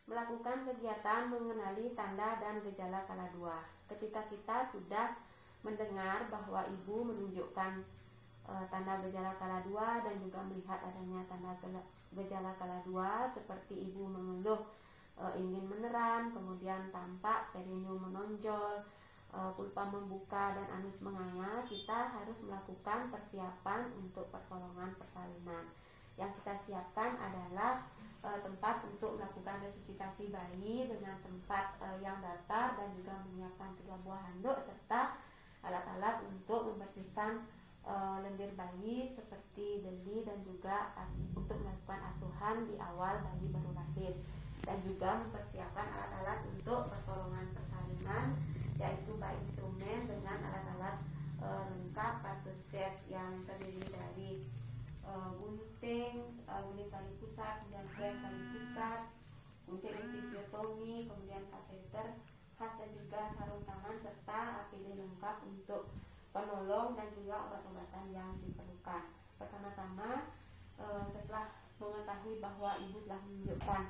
melakukan kegiatan mengenali tanda dan gejala kala 2. Ketika kita sudah mendengar bahwa ibu menunjukkan tanda gejala kala 2 dan juga melihat adanya tanda gejala kala 2 seperti ibu mengeluh ingin meneram, kemudian tampak perineum menonjol, pulpa membuka dan anus menganga, kita harus melakukan persiapan untuk pertolongan persalinan. Yang kita siapkan adalah tempat untuk melakukan resusitasi bayi dengan tempat yang datar dan juga menyiapkan 3 buah handuk serta alat-alat untuk membersihkan lendir bayi seperti deli dan juga untuk melakukan asuhan di awal bayi baru lahir, dan juga mempersiapkan alat-alat untuk pertolongan persalinan, yaitu baik instrumen dengan alat-alat lengkap atau set yang terdiri dari gunting tali pusat, kemudian klem tali pusat, gunting episiotomi, kemudian kateter khas dan juga sarung tangan serta APD lengkap untuk penolong dan juga obat-obatan yang diperlukan. Pertama-tama setelah mengetahui bahwa ibu telah menunjukkan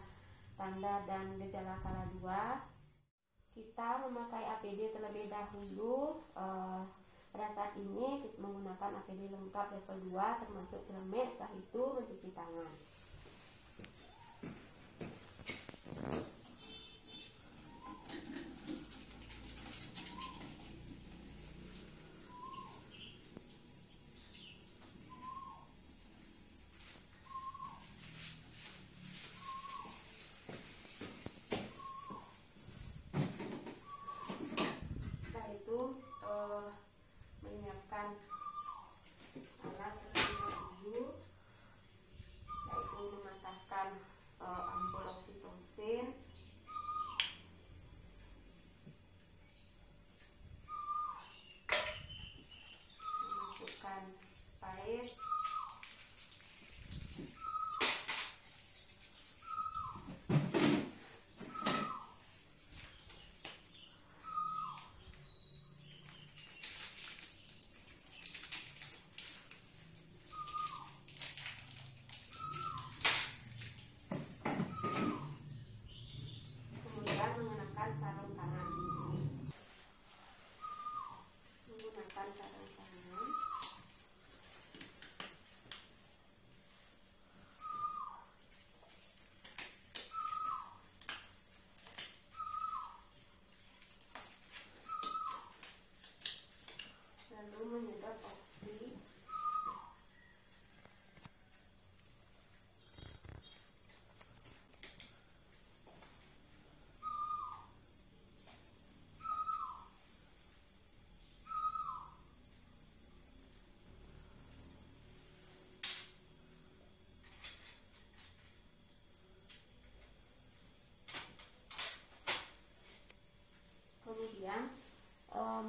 tanda dan gejala kala 2, kita memakai APD terlebih dahulu. Pada saat ini kita menggunakan APD lengkap level 2 termasuk celemek, setelah itu mencuci tangan. Setelah itu menyiapkan alat ibu, yaitu mematahkan ampul oksitosin, memasukkan pipe, menggunakan sarung tangan. Lalu menyedot oksi. Kemudian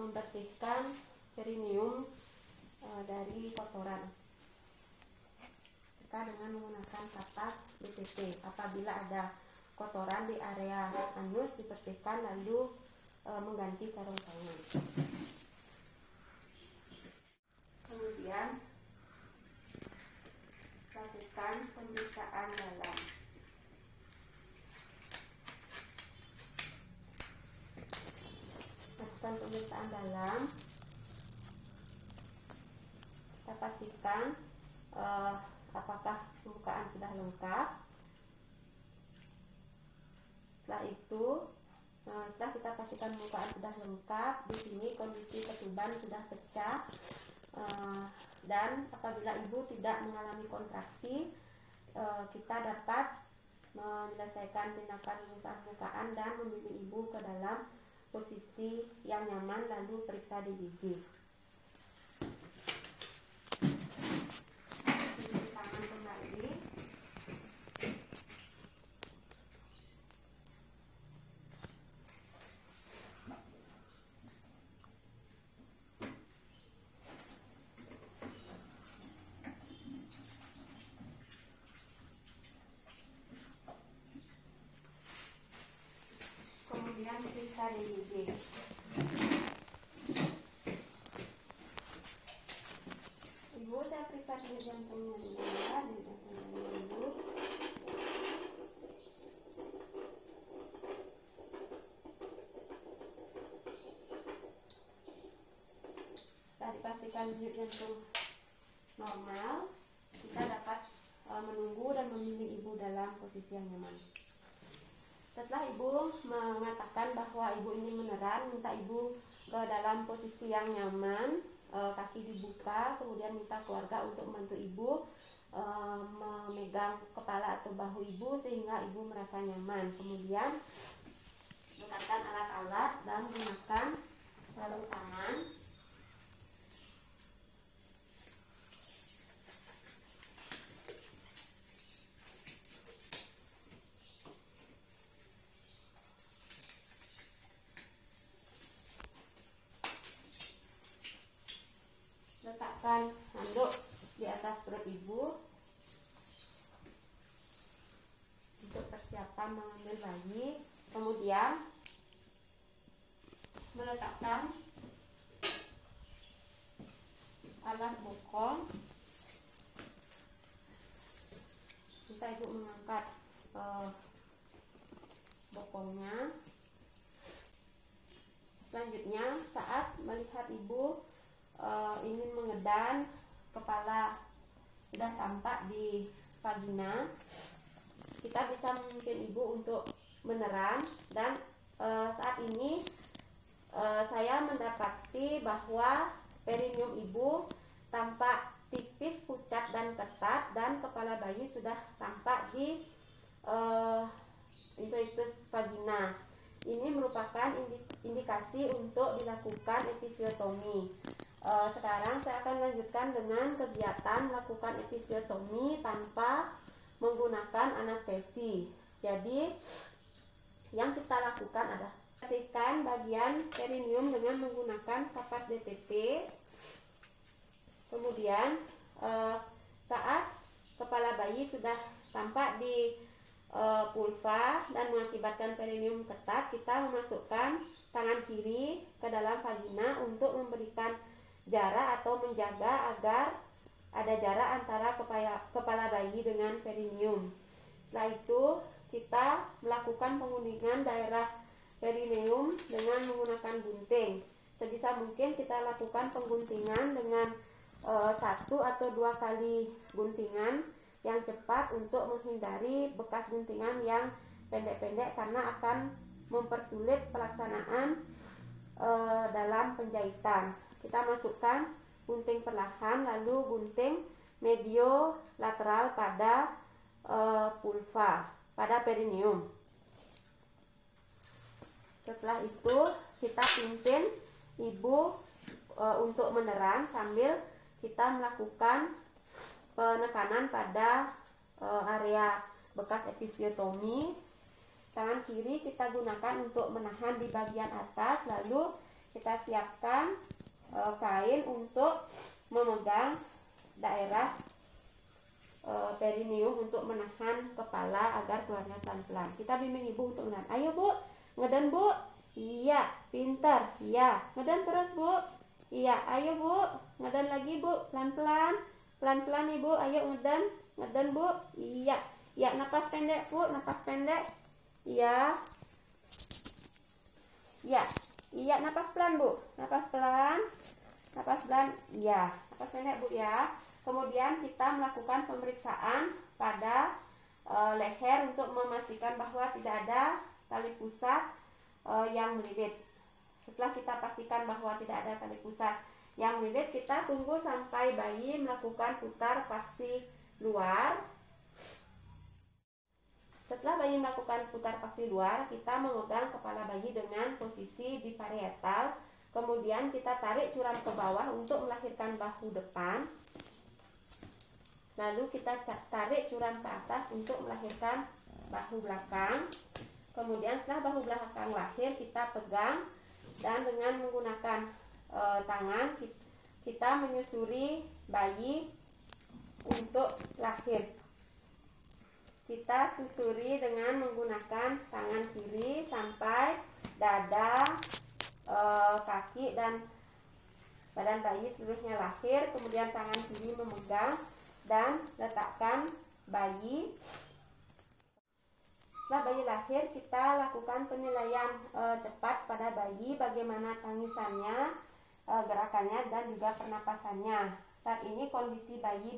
membersihkan perineum dari kotoran dengan menggunakan kapak BTT. Apabila ada kotoran di area anus, dibersihkan lalu mengganti sarung tangan. Kemudian lakukan pemeriksaan dalam. Lakukan pemeriksaan dalam, kita pastikan apakah pembukaan sudah lengkap. Setelah itu, setelah kita pastikan pembukaan sudah lengkap, di sini kondisi ketuban sudah pecah, dan apabila ibu tidak mengalami kontraksi, kita dapat menyelesaikan tindakan pemeriksaan pembukaan dan membimbing ibu ke dalam posisi yang nyaman, lalu periksa di gigi. Cuci tangan kembali. Kemudian periksa di gigi. Ibu, saya periksa denyut jantungnya dulu ya, denyut jantungnya dulu. memberikan denyut jantung normal, kita dapat menunggu dan membimbing ibu dalam posisi yang nyaman. Setelah ibu mengatakan bahwa ibu ini meneran, minta ibu ke dalam posisi yang nyaman, kaki dibuka, kemudian minta keluarga untuk membantu ibu memegang kepala atau bahu ibu sehingga ibu merasa nyaman. Kemudian letakkan alat-alat dan gunakan sarung tangan. Letakkan handuk di atas perut ibu untuk persiapan mengambil bayi. Kemudian meletakkan alas bokong. Kita ibu mengangkat bokongnya. Selanjutnya, saat melihat ibu ingin mengedan, kepala sudah tampak di vagina, kita bisa memimpin ibu untuk meneran. Dan saat ini saya mendapati bahwa perineum ibu tampak tipis, pucat dan ketat, dan kepala bayi sudah tampak di introitus vagina. Ini merupakan indikasi untuk dilakukan episiotomi. Sekarang saya akan lanjutkan dengan kegiatan melakukan episiotomi tanpa menggunakan anestesi. Jadi yang kita lakukan adalah bersihkan bagian perineum dengan menggunakan kapas DTP. Kemudian saat kepala bayi sudah tampak di vulva dan mengakibatkan perineum ketat, kita memasukkan tangan kiri ke dalam vagina untuk memberikan jarak atau menjaga agar ada jarak antara kepala bayi dengan perineum. Setelah itu kita melakukan penguningan daerah perineum dengan menggunakan gunting. Sebisa mungkin kita lakukan pengguntingan dengan 1 atau 2 kali guntingan yang cepat untuk menghindari bekas guntingan yang pendek-pendek, karena akan mempersulit pelaksanaan dalam penjahitan. Kita masukkan gunting perlahan, lalu gunting medio lateral pada vulva, pada perineum. Setelah itu kita pimpin ibu untuk meneran sambil kita melakukan penekanan pada area bekas episiotomi. Tangan kiri kita gunakan untuk menahan di bagian atas, lalu kita siapkan kain untuk memegang daerah perineum untuk menahan kepala agar keluarnya pelan-pelan. Kita bimbing ibu untuk menahan. Ayo bu, ngeden bu. Iya, pintar. Iya, ngeden terus bu. Iya, ayo bu, ngeden lagi bu, pelan-pelan. Pelan-pelan ibu, ayo ngeden. Ngeden bu. Iya. Ya, napas pendek bu, napas pendek. Iya. Ya. Iya, napas pelan bu. Napas pelan. Napas pelan. Iya, napas pendek bu ya. Kemudian kita melakukan pemeriksaan pada leher untuk memastikan bahwa tidak ada tali pusat yang melilit. Setelah kita pastikan bahwa tidak ada tali pusat yang melilit, kita tunggu sampai bayi melakukan putar paksi luar. Setelah bayi melakukan putar paksi luar, kita memegang kepala bayi dengan posisi biparietal. Kemudian kita tarik curam ke bawah untuk melahirkan bahu depan. Lalu kita tarik curam ke atas untuk melahirkan bahu belakang. Kemudian setelah bahu belakang lahir, kita pegang dan dengan menggunakan tangan kita menyusuri bayi untuk lahir. Kita susuri dengan menggunakan tangan kiri sampai dada, kaki dan badan bayi seluruhnya lahir. Kemudian tangan kiri memegang dan letakkan bayi. Setelah bayi lahir, kita lakukan penilaian cepat pada bayi, bagaimana tangisannya, gerakannya dan juga pernapasannya. Saat ini kondisi bayi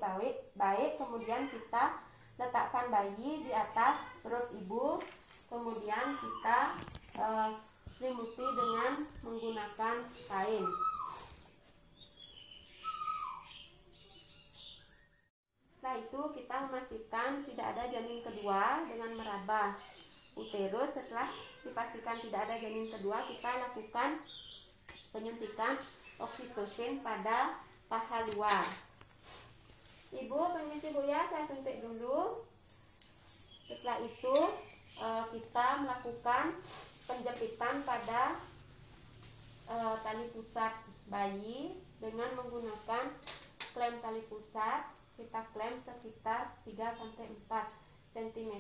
baik, kemudian kita letakkan bayi di atas perut ibu, kemudian kita selimuti dengan menggunakan kain. Setelah itu kita memastikan tidak ada janin kedua dengan meraba uterus. Setelah dipastikan tidak ada janin kedua, kita lakukan penyuntikan oksitosin pada paha luar. Ibu, permisi Bu ya, saya suntik dulu. Setelah itu kita melakukan penjepitan pada tali pusat bayi dengan menggunakan klem tali pusat. Kita klem sekitar 3-4 cm.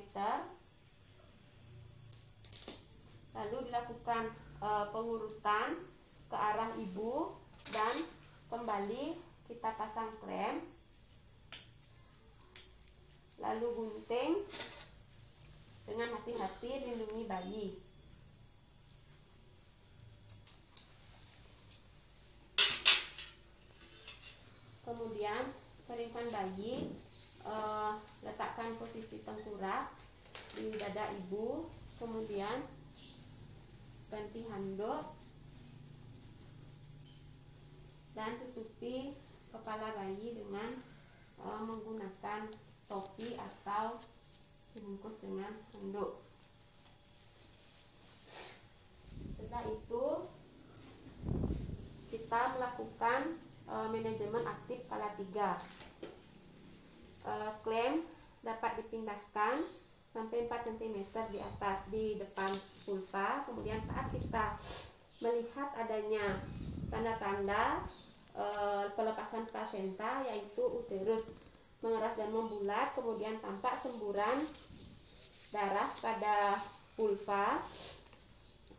Lalu dilakukan pengurutan ke arah ibu dan kembali kita pasang klem. Lalu gunting dengan hati-hati, lindungi bayi. Kemudian keringkan bayi, letakkan posisi tengkurap di dada ibu, kemudian ganti handuk dan tutupi kepala bayi dengan menggunakan topi atau dibungkus dengan handuk. Setelah itu kita melakukan manajemen aktif skala 3. Klem dapat dipindahkan sampai 4 cm di atas di depan vulva. Kemudian saat kita melihat adanya tanda-tanda pelepasan plasenta, yaitu uterus mengeras dan membulat, kemudian tampak semburan darah pada vulva,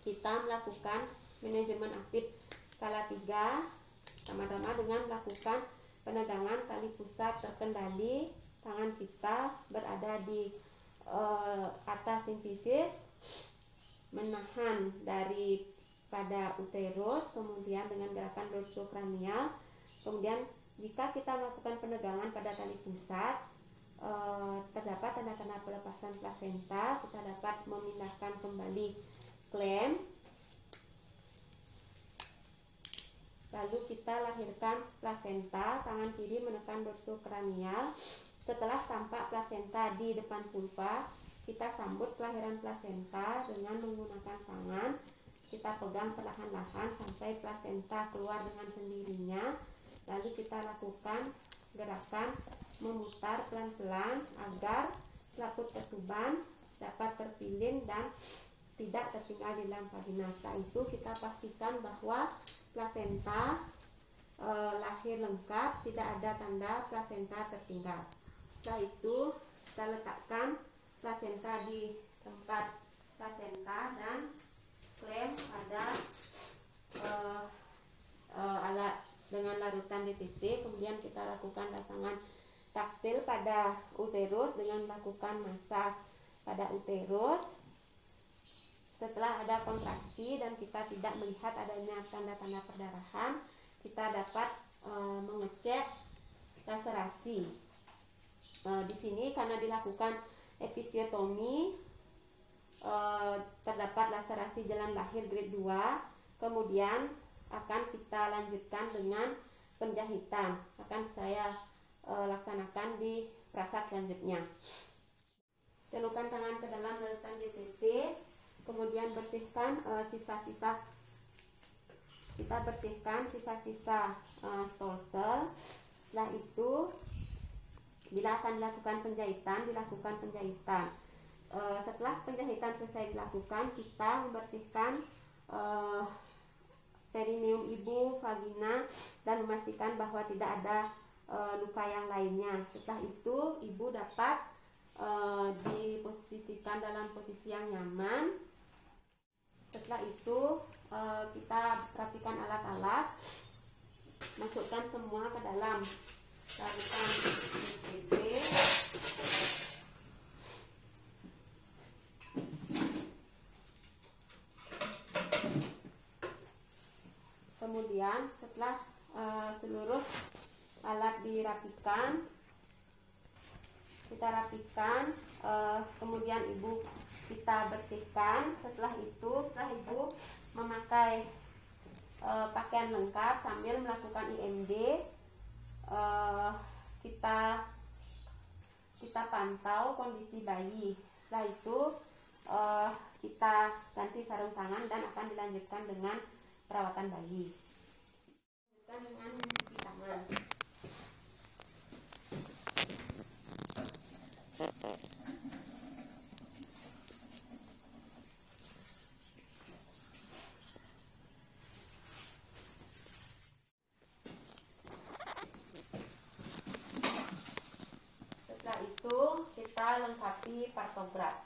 kita melakukan manajemen aktif skala 3 sama-sama dengan melakukan penegangan tali pusat terkendali. Tangan kita berada di atas simfisis, menahan dari pada uterus, kemudian dengan gerakan dorsokranial. Kemudian jika kita melakukan penegangan pada tali pusat, terdapat tanda-tanda pelepasan plasenta, kita dapat memindahkan kembali klem. Lalu kita lahirkan plasenta, tangan kiri menekan dorsokranial. Setelah tampak plasenta di depan vulva, kita sambut kelahiran plasenta dengan menggunakan tangan. Kita pegang perlahan-lahan sampai plasenta keluar dengan sendirinya. Lalu kita lakukan gerakan memutar pelan-pelan agar selaput ketuban dapat terpilin dan tidak tertinggal di dalam vagina. Setelah itu kita pastikan bahwa plasenta lahir lengkap, tidak ada tanda plasenta tertinggal. Setelah itu kita letakkan plasenta di tempat plasenta dan klem pada alat dengan larutan DTT. Kemudian kita lakukan rasangan taktil pada uterus dengan melakukan masas pada uterus. Setelah ada kontraksi dan kita tidak melihat adanya tanda-tanda perdarahan, kita dapat mengecek laserasi. Di sini karena dilakukan episiotomi, terdapat laserasi jalan lahir grade 2. Kemudian akan kita lanjutkan dengan penjahitan. Akan saya laksanakan di prasat selanjutnya. Celupkan tangan ke dalam larutan DTT. Kemudian bersihkan sisa-sisa, kita bersihkan sisa-sisa stolsel. Setelah itu, bila akan dilakukan penjahitan, setelah penjahitan selesai dilakukan, kita membersihkan perineum ibu, vagina, dan memastikan bahwa tidak ada luka yang lainnya. Setelah itu, ibu dapat diposisikan dalam posisi yang nyaman. Setelah itu kita rapikan alat-alat, masukkan semua ke dalam larutan DTT. Kemudian setelah seluruh alat dirapikan, kita rapikan, kemudian ibu kita bersihkan. Setelah itu ibu memakai pakaian lengkap sambil melakukan IMD. Kita pantau kondisi bayi. Setelah itu kita ganti sarung tangan dan akan dilanjutkan dengan perawatan bayi. Dengan mencuci tangan. Setelah itu kita lengkapi partograf.